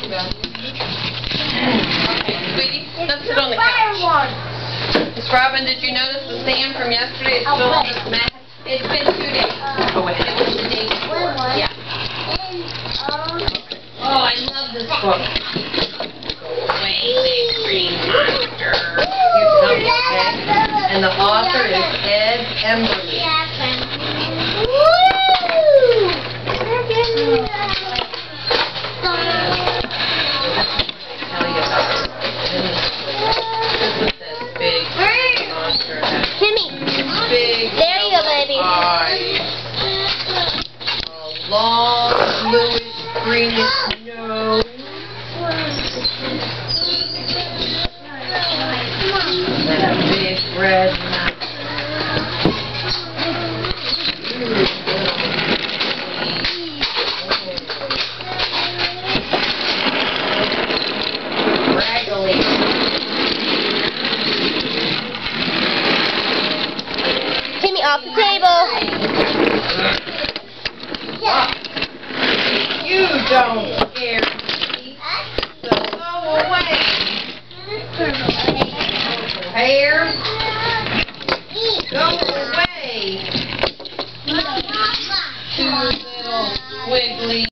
Sweetie, let's sit on the couch. Miss Robin, did you notice the sand from yesterday is still on this mat? It's been 2 days. Oh, wait. It was the day before. Yeah. Oh, I love this book. Go away, big green monster. You tell me, okay? And the author is Ed Emberley. Timmy, there you go, baby. A long, bluish, greenish nose. And a big red mouth. Raggly. Timmy, off the table. You don't scare me. So go away. Hair. Go away. Two little squiggly.